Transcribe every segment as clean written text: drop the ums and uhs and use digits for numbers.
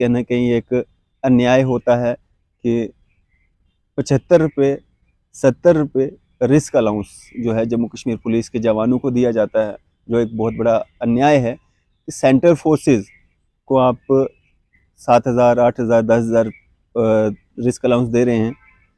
कहीं न कहीं एक अन्याय होता है कि ₹75 ₹70 रिस्क अलाउंस जो है जम्मू कश्मीर पुलिस के जवानों को दिया जाता है, जो एक बहुत बड़ा अन्याय है कि सेंट्रल फोर्सेस को आप 7,000, 8,000, 10,000 रिस्क अलाउंस दे रहे हैं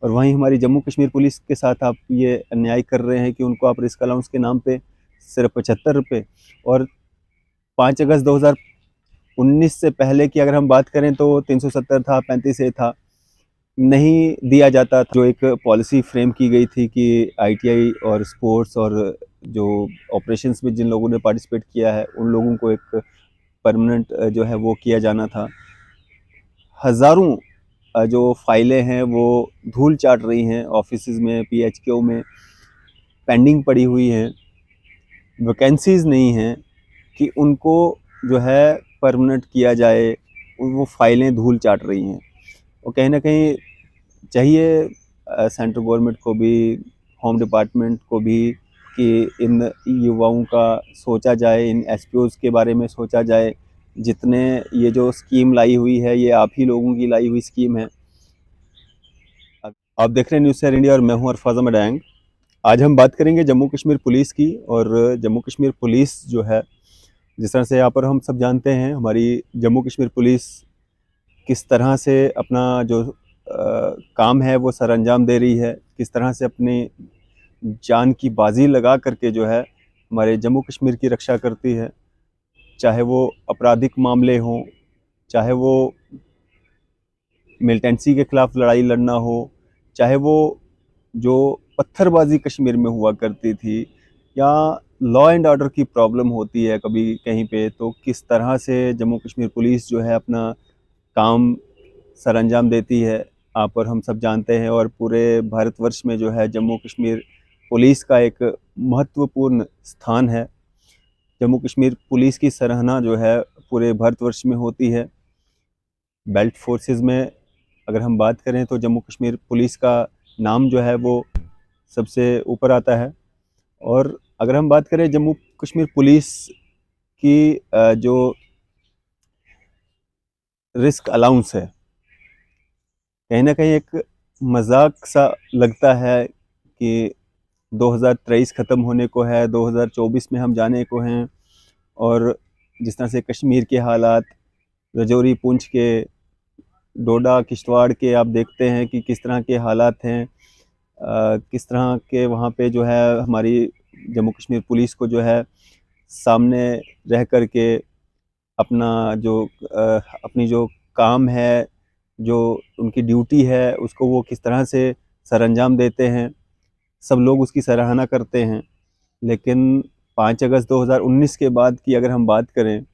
और वहीं हमारी जम्मू कश्मीर पुलिस के साथ आप ये अन्याय कर रहे हैं कि उनको आप रिस्क अलाउंस के नाम पे सिर्फ ₹75 और 5 अगस्त 2019 से पहले की अगर हम बात करें तो 370 था, 35 ए था, नहीं दिया जाता था। जो एक पॉलिसी फ्रेम की गई थी कि आईटीआई और स्पोर्ट्स और जो ऑपरेशंस में जिन लोगों ने पार्टिसिपेट किया है उन लोगों को एक परमानेंट जो है वो किया जाना था। हज़ारों जो फाइलें हैं वो धूल चाट रही हैं ऑफिसेज़ में, पीएचक्यू में पेंडिंग पड़ी हुई हैं, वैकेंसीज़ नहीं हैं कि उनको जो है परमानेंट किया जाए, वो फाइलें धूल चाट रही हैं। और कहीं न कहीं चाहिए सेंट्रल गवर्नमेंट को भी, होम डिपार्टमेंट को भी कि इन युवाओं का सोचा जाए, इन एसपीओज़ के बारे में सोचा जाए। जितने ये जो स्कीम लाई हुई है, ये आप ही लोगों की लाई हुई स्कीम है। आप देख रहे हैं न्यूज़ शेयर इंडिया और मैं हूँ अरफाज़ अहमद डैंग। आज हम बात करेंगे जम्मू कश्मीर पुलिस की और जम्मू कश्मीर पुलिस जो है, जिस तरह से यहाँ पर हम सब जानते हैं, हमारी जम्मू कश्मीर पुलिस किस तरह से अपना जो काम है वो सरअंजाम दे रही है, किस तरह से अपनी जान की बाजी लगा करके जो है हमारे जम्मू कश्मीर की रक्षा करती है। चाहे वो आपराधिक मामले हों, चाहे वो मिलिटेंसी के खिलाफ लड़ाई लड़ना हो, चाहे वो जो पत्थरबाजी कश्मीर में हुआ करती थी या लॉ एंड ऑर्डर की प्रॉब्लम होती है कभी कहीं पे, तो किस तरह से जम्मू कश्मीर पुलिस जो है अपना काम सरअंजाम देती है, आप और हम सब जानते हैं। और पूरे भारतवर्ष में जो है जम्मू कश्मीर पुलिस का एक महत्वपूर्ण स्थान है। जम्मू कश्मीर पुलिस की सराहना जो है पूरे भारतवर्ष में होती है। बेल्ट फोर्सेस में अगर हम बात करें तो जम्मू कश्मीर पुलिस का नाम जो है वो सबसे ऊपर आता है। और अगर हम बात करें जम्मू कश्मीर पुलिस की जो रिस्क अलाउंस है, कहीं न कहीं एक मज़ाक सा लगता है कि 2023 ख़त्म होने को है, 2024 में हम जाने को हैं और जिस तरह से कश्मीर के हालात, रजौरी, पुंछ के, डोडा, किश्तवाड़ के आप देखते हैं कि किस तरह के हालात हैं। किस तरह के वहाँ पे जो है हमारी जम्मू कश्मीर पुलिस को जो है सामने रह कर के अपना जो अपनी जो काम है, जो उनकी ड्यूटी है, उसको वो किस तरह से सरअंजाम देते हैं। सब लोग उसकी सराहना करते हैं। लेकिन 5 अगस्त 2019 के बाद की अगर हम बात करें,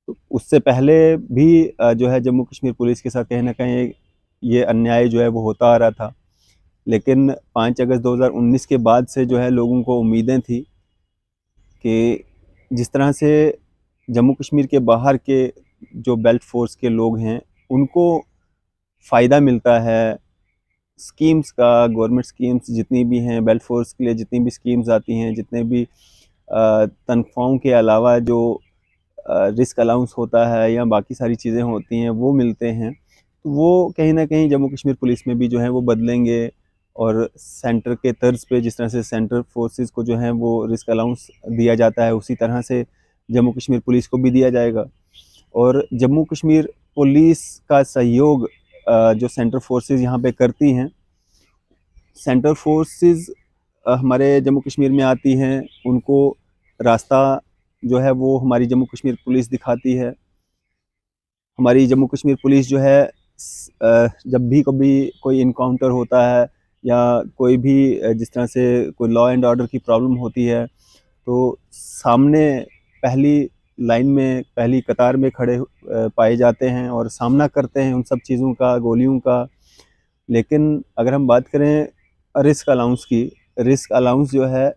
तो उससे पहले भी जो है जम्मू कश्मीर पुलिस के साथ कहीं न कहीं ये अन्याय जो है वो होता आ रहा था। लेकिन 5 अगस्त 2019 के बाद से जो है लोगों को उम्मीदें थी कि जिस तरह से जम्मू कश्मीर के बाहर के जो बेल्ट फ़ोर्स के लोग हैं, उनको फ़ायदा मिलता है स्कीम्स का, गवर्नमेंट स्कीम्स जितनी भी हैं, बेल्ट फ़ोर्स के लिए जितनी भी स्कीम्स आती हैं, जितने भी तनख्वाहों के अलावा जो रिस्क अलाउंस होता है या बाकी सारी चीज़ें होती हैं, वो मिलते हैं। तो वो कहीं न कहीं जम्मू कश्मीर पुलिस में भी जो है वो बदलेंगे और सेंटर के तर्ज पे जिस तरह से सेंट्रल फोर्सेस को जो है वो रिस्क अलाउंस दिया जाता है, उसी तरह से जम्मू कश्मीर पुलिस को भी दिया जाएगा। और जम्मू कश्मीर पुलिस का सहयोग जो सेंट्रल फोर्सेस यहाँ पे करती हैं, सेंट्रल फोर्सेस हमारे जम्मू कश्मीर में आती हैं, उनको रास्ता जो है वो हमारी जम्मू कश्मीर पुलिस दिखाती है। हमारी जम्मू कश्मीर पुलिस जो है जब भी कभी कोई इनकाउंटर होता है या कोई भी जिस तरह से कोई लॉ एंड ऑर्डर की प्रॉब्लम होती है, तो सामने पहली लाइन में, पहली कतार में खड़े पाए जाते हैं और सामना करते हैं उन सब चीज़ों का, गोलियों का। लेकिन अगर हम बात करें रिस्क अलाउंस की, रिस्क अलाउंस जो है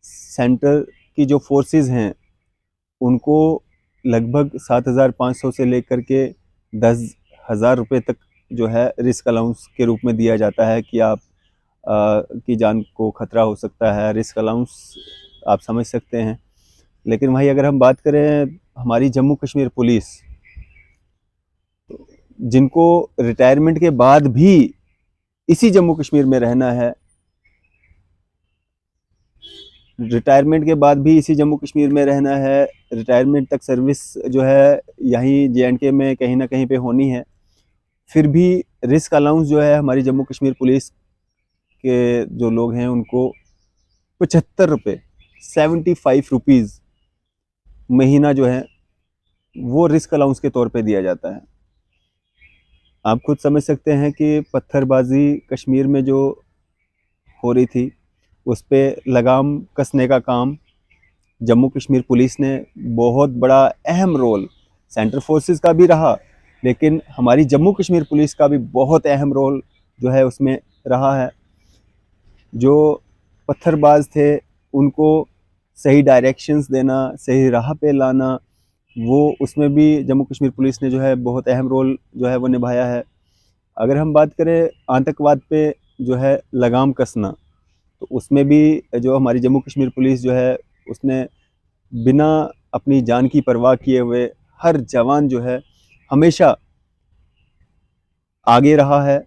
सेंटर की जो फोर्सेस हैं, उनको लगभग 7,500 से लेकर के 10,000 रुपये तक जो है रिस्क अलाउंस के रूप में दिया जाता है कि आप की जान को खतरा हो सकता है। रिस्क अलाउंस आप समझ सकते हैं। लेकिन वहीं अगर हम बात करें हमारी जम्मू कश्मीर पुलिस, जिनको रिटायरमेंट के बाद भी इसी जम्मू कश्मीर में रहना है, रिटायरमेंट के बाद भी इसी जम्मू कश्मीर में रहना है, रिटायरमेंट तक सर्विस जो है यहीं JNK में कहीं ना कहीं पे होनी है, फिर भी रिस्क अलाउंस जो है हमारी जम्मू कश्मीर पुलिस के जो लोग हैं उनको 75 रुपये 75 रुपीज़ महीना जो है वो रिस्क अलाउंस के तौर पे दिया जाता है। आप खुद समझ सकते हैं कि पत्थरबाजी कश्मीर में जो हो रही थी उस पर लगाम कसने का काम जम्मू कश्मीर पुलिस ने बहुत बड़ा अहम रोल, सेंट्रल फोर्सेस का भी रहा लेकिन हमारी जम्मू कश्मीर पुलिस का भी बहुत अहम रोल जो है उसमें रहा है। जो पत्थरबाज थे उनको सही डायरेक्शंस देना, सही राह पे लाना, वो उसमें भी जम्मू कश्मीर पुलिस ने जो है बहुत अहम रोल जो है वो निभाया है। अगर हम बात करें आतंकवाद पे जो है लगाम कसना, तो उसमें भी जो हमारी जम्मू कश्मीर पुलिस जो है उसने बिना अपनी जान की परवाह किए हुए हर जवान जो है हमेशा आगे रहा है,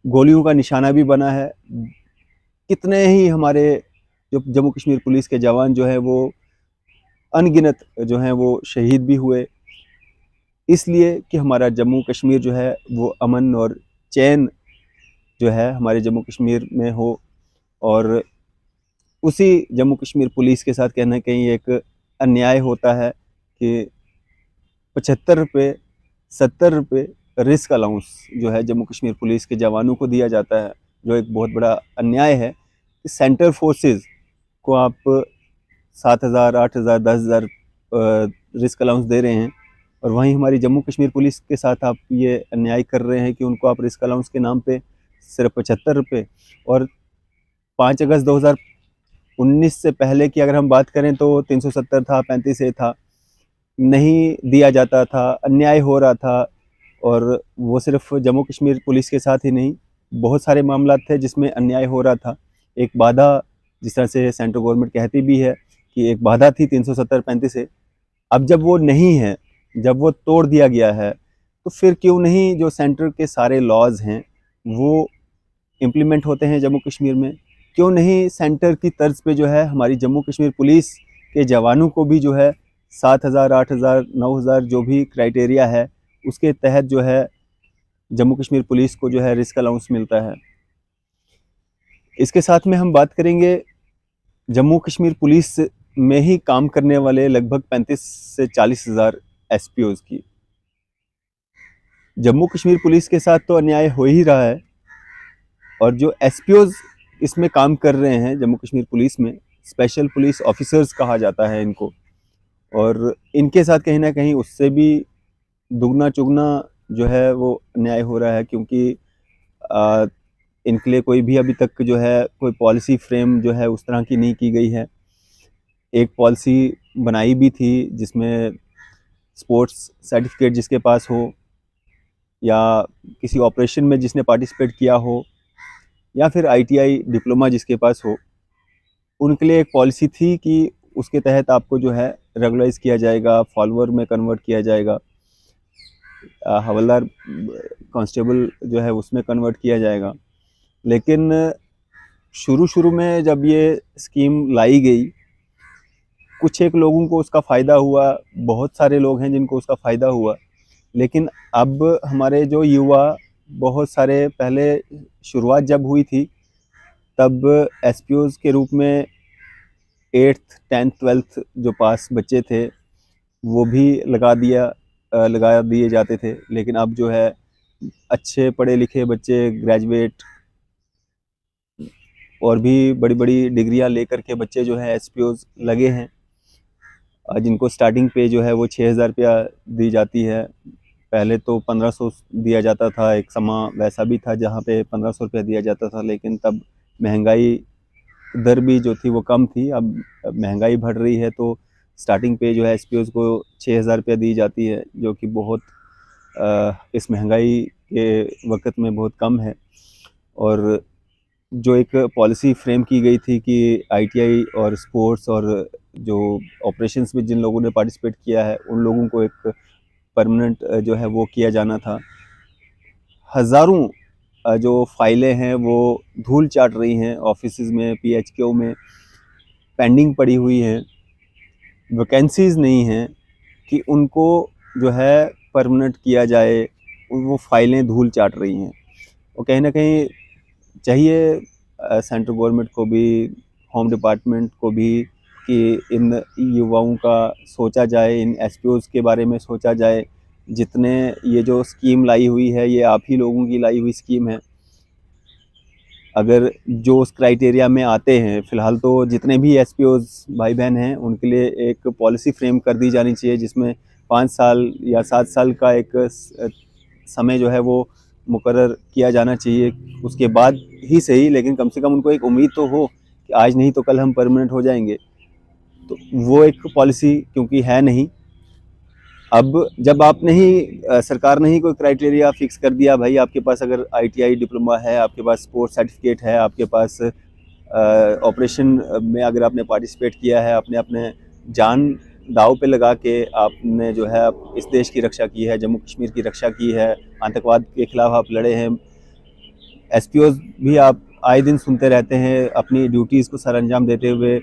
गोलियों का निशाना भी बना है। कितने ही हमारे जो जम्मू कश्मीर पुलिस के जवान जो है वो अनगिनत जो हैं वो शहीद भी हुए, इसलिए कि हमारा जम्मू कश्मीर जो है वो अमन और चैन जो है हमारे जम्मू कश्मीर में हो। और उसी जम्मू कश्मीर पुलिस के साथ कहीं ना कहीं एक अन्याय होता है कि 75 रुपये 70 रुपये रिस्क अलाउंस जो है जम्मू कश्मीर पुलिस के जवानों को दिया जाता है, जो एक बहुत बड़ा अन्याय है कि सेंट्रल फोर्सेस को आप 7,000 8,000 10,000 रिस्क अलाउंस दे रहे हैं और वहीं हमारी जम्मू कश्मीर पुलिस के साथ आप ये अन्याय कर रहे हैं कि उनको आप रिस्क अलाउंस के नाम पे सिर्फ 75 रुपये। और 5 अगस्त 2019 से पहले की अगर हम बात करें तो 370 था, 35 था, नहीं दिया जाता था, अन्याय हो रहा था। और वो सिर्फ जम्मू कश्मीर पुलिस के साथ ही नहीं, बहुत सारे मामला थे जिसमें अन्याय हो रहा था। एक बाधा, जिस तरह से सेंट्रल गवर्नमेंट कहती भी है कि एक बाधा थी 370-35 से, अब जब वो नहीं है, जब वो तोड़ दिया गया है, तो फिर क्यों नहीं जो सेंटर के सारे लॉज हैं वो इम्प्लीमेंट होते हैं जम्मू कश्मीर में? क्यों नहीं सेंटर की तर्ज पे जो है हमारी जम्मू कश्मीर पुलिस के जवानों को भी जो है 7,000 8,000 9,000 जो भी क्राइटेरिया है उसके तहत जो है जम्मू कश्मीर पुलिस को जो है रिस्क अलाउंस मिलता है। इसके साथ में हम बात करेंगे जम्मू कश्मीर पुलिस में ही काम करने वाले लगभग 35 से 40,000 SPOs की। जम्मू कश्मीर पुलिस के साथ तो अन्याय हो ही रहा है और जो SPOs इसमें काम कर रहे हैं जम्मू कश्मीर पुलिस में, स्पेशल पुलिस ऑफिसर्स कहा जाता है इनको, और इनके साथ कहीं ना कहीं उससे भी दुगना चुगना जो है वो अन्याय हो रहा है, क्योंकि इनके लिए कोई भी अभी तक जो है कोई पॉलिसी फ्रेम जो है उस तरह की नहीं की गई है। एक पॉलिसी बनाई भी थी जिसमें स्पोर्ट्स सर्टिफिकेट जिसके पास हो या किसी ऑपरेशन में जिसने पार्टिसिपेट किया हो या फिर ITI डिप्लोमा जिसके पास हो, उनके लिए एक पॉलिसी थी कि उसके तहत आपको जो है रेगुलाइज किया जाएगा, फॉलोअर में कन्वर्ट किया जाएगा, हवलदार कांस्टेबल जो है उसमें कन्वर्ट किया जाएगा। लेकिन शुरू में जब ये स्कीम लाई गई, कुछ एक लोगों को उसका फ़ायदा हुआ, बहुत सारे लोग हैं जिनको उसका फ़ायदा हुआ, लेकिन अब हमारे जो युवा बहुत सारे, पहले शुरुआत जब हुई थी तब SPOs के रूप में 8th 10th 12th जो पास बच्चे थे वो भी लगा दिए जाते थे। लेकिन अब जो है अच्छे पढ़े लिखे बच्चे, ग्रेजुएट और भी बड़ी बड़ी डिग्रियां लेकर के बच्चे जो है SPOs लगे हैं, जिनको स्टार्टिंग पे जो है वो 6,000 रुपया दी जाती है। पहले तो 1500 दिया जाता था, एक समा वैसा भी था जहाँ पे 1500 रुपया दिया जाता था, लेकिन तब महंगाई दर भी जो थी वो कम थी। अब महंगाई बढ़ रही है तो स्टार्टिंग पे जो है SPOs को 6,000 रुपया दी जाती है, जो कि बहुत इस महंगाई के वक्त में बहुत कम है। और जो एक पॉलिसी फ्रेम की गई थी कि ITI और स्पोर्ट्स और जो ऑपरेशंस में जिन लोगों ने पार्टिसिपेट किया है उन लोगों को एक परमानेंट जो है वो किया जाना था। हज़ारों जो फाइलें हैं वो धूल चाट रही हैं, ऑफिसेज़ में, पीएचक्यू में पेंडिंग पड़ी हुई हैं, वैकेंसीज़ नहीं हैं कि उनको जो है परमानेंट किया जाए, वो फाइलें धूल चाट रही हैं। और कहीं न कहीं चाहिए सेंट्रल गवर्नमेंट को भी, होम डिपार्टमेंट को भी, कि इन युवाओं का सोचा जाए, इन एसपीओज़ के बारे में सोचा जाए। जितने ये जो स्कीम लाई हुई है, ये आप ही लोगों की लाई हुई स्कीम है। अगर जो उस क्राइटेरिया में आते हैं, फ़िलहाल तो जितने भी एसपीओज़ भाई-बहन हैं, उनके लिए एक पॉलिसी फ्रेम कर दी जानी चाहिए, जिसमें 5 साल या 7 साल का एक समय जो है वो मुकर्रर किया जाना चाहिए। उसके बाद ही सही, लेकिन कम से कम उनको एक उम्मीद तो हो कि आज नहीं तो कल हम परमानेंट हो जाएँगे। तो वो एक पॉलिसी क्योंकि है नहीं। अब जब आपने ही सरकार ने ही कोई क्राइटेरिया फिक्स कर दिया, भाई आपके पास अगर आईटीआई डिप्लोमा है, आपके पास स्पोर्ट्स सर्टिफिकेट है, आपके पास ऑपरेशन में अगर आपने पार्टिसिपेट किया है, आपने अपने जान दांव पे लगा के आपने जो है इस देश की रक्षा की है, जम्मू कश्मीर की रक्षा की है, आतंकवाद के खिलाफ आप लड़े हैं। एसपीओज़ भी आप आए दिन सुनते रहते हैं अपनी ड्यूटीज़ को सरअंजाम देते हुए,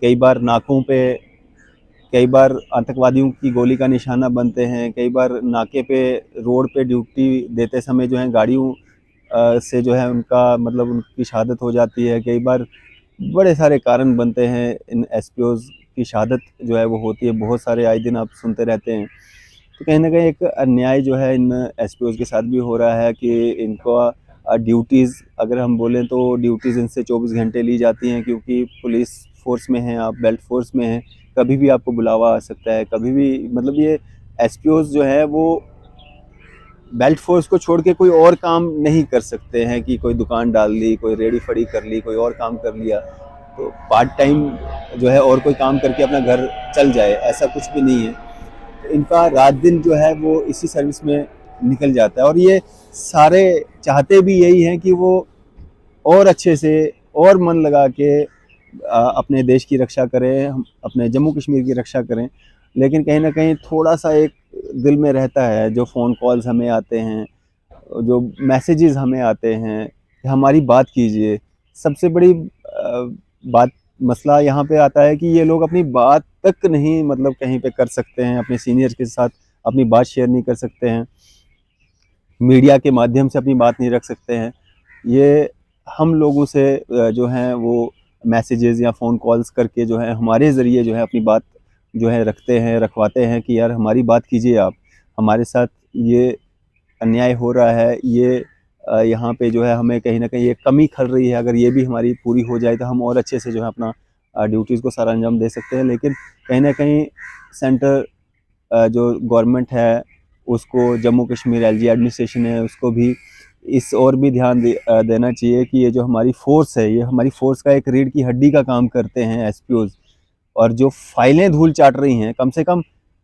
कई बार नाकों पे, कई बार आतंकवादियों की गोली का निशाना बनते हैं, कई बार नाके पे, रोड पे ड्यूटी देते समय जो है गाड़ियों से जो है उनका मतलब उनकी शहादत हो जाती है। कई बार बड़े सारे कारण बनते हैं, इन एसपीओज़ की शहादत जो है वो होती है, बहुत सारे आए दिन आप सुनते रहते हैं। तो कहीं न कहीं एक अन्याय जो है इन एसपीओज़ के साथ भी हो रहा है कि इनको ड्यूटीज़, अगर हम बोलें तो ड्यूटीज़ इनसे 24 घंटे ली जाती हैं, क्योंकि पुलिस फ़ोर्स में हैं आप, बेल्ट फ़ोर्स में हैं, कभी भी आपको बुलावा आ सकता है, कभी भी मतलब ये एसपीओज़ जो है वो बेल्ट फ़ोर्स को छोड़ के कोई और काम नहीं कर सकते हैं कि कोई दुकान डाल ली, कोई रेहड़ी-फड़ी कर ली, कोई और काम कर लिया। तो पार्ट टाइम जो है और कोई काम करके अपना घर चल जाए, ऐसा कुछ भी नहीं है। इनका रात दिन जो है वो इसी सर्विस में निकल जाता है, और ये सारे चाहते भी यही हैं कि वो और अच्छे से और मन लगा के अपने देश की रक्षा करें, हम अपने जम्मू कश्मीर की रक्षा करें। लेकिन कहीं न कहीं थोड़ा-सा एक दिल में रहता है, जो फ़ोन कॉल्स हमें आते हैं, जो मैसेजेस हमें आते हैं कि हमारी बात कीजिए। सबसे बड़ी बात मसला यहाँ पे आता है कि ये लोग अपनी बात तक नहीं मतलब कहीं पे कर सकते हैं, अपने सीनियर के साथ अपनी बात शेयर नहीं कर सकते हैं, मीडिया के माध्यम से अपनी बात नहीं रख सकते हैं। ये हम लोगों से जो हैं वो मैसेजेस या फ़ोन कॉल्स करके जो है हमारे ज़रिए जो है अपनी बात जो है रखते हैं, रखवाते हैं कि यार हमारी बात कीजिए आप, हमारे साथ ये अन्याय हो रहा है, ये यहाँ पे जो है हमें कहीं न कहीं ये कमी खल रही है, अगर ये भी हमारी पूरी हो जाए तो हम और अच्छे से जो है अपना ड्यूटीज़ को सरअंजाम दे सकते हैं। लेकिन कहीं न कहीं सेंटर जो गवर्नमेंट है, उसको, जम्मू कश्मीर एलजी एडमिनिस्ट्रेशन है, उसको भी इस और भी ध्यान देना चाहिए कि ये जो हमारी फ़ोर्स है, ये हमारी फ़ोर्स का एक रीढ़ की हड्डी का काम करते हैं एसपीओज़। और जो फाइलें धूल चाट रही हैं, कम से कम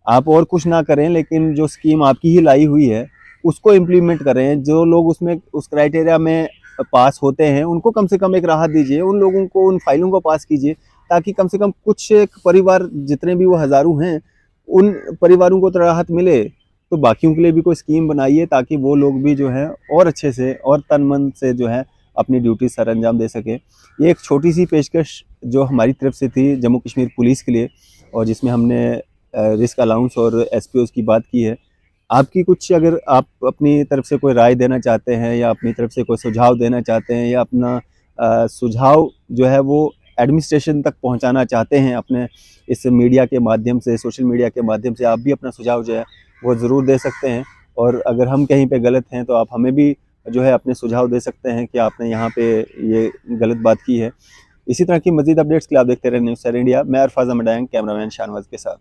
आप और कुछ ना करें, लेकिन जो स्कीम आपकी ही लाई हुई है, उसको इम्प्लीमेंट करें। जो लोग उसमें उस क्राइटेरिया में पास होते हैं, उनको कम से कम एक राहत दीजिए, उन लोगों को, उन फाइलों को पास कीजिए, ताकि कम से कम कुछ एक परिवार, जितने भी वो हज़ारों हैं, उन परिवारों को तो राहत मिले। तो बाकियों के लिए भी कोई स्कीम बनाइए, ताकि वो लोग भी जो है और अच्छे से और तन-मन से जो है अपनी ड्यूटी सरअंजाम दे सकें। ये एक छोटी-सी पेशकश जो हमारी तरफ से थी जम्मू कश्मीर पुलिस के लिए, और जिसमें हमने रिस्क अलाउंस और एसपीओज़ की बात की है। आपकी कुछ, अगर आप अपनी तरफ से कोई राय देना चाहते हैं, या अपनी तरफ से कोई सुझाव देना चाहते हैं, या अपना सुझाव जो है वो एडमिनिस्ट्रेशन तक पहुंचाना चाहते हैं अपने इस मीडिया के माध्यम से, सोशल मीडिया के माध्यम से, आप भी अपना सुझाव जो है वो ज़रूर दे सकते हैं। और अगर हम कहीं पे गलत हैं तो आप हमें भी जो है अपने सुझाव दे सकते हैं कि आपने यहाँ पे ये गलत बात की है। इसी तरह की मज़ीद अपडेट्स के लिए आप देखते रहें न्यूज़ सर इंडिया। मैं अरफाज़ अहमद, कैमरामैन शाहनवाज के साथ।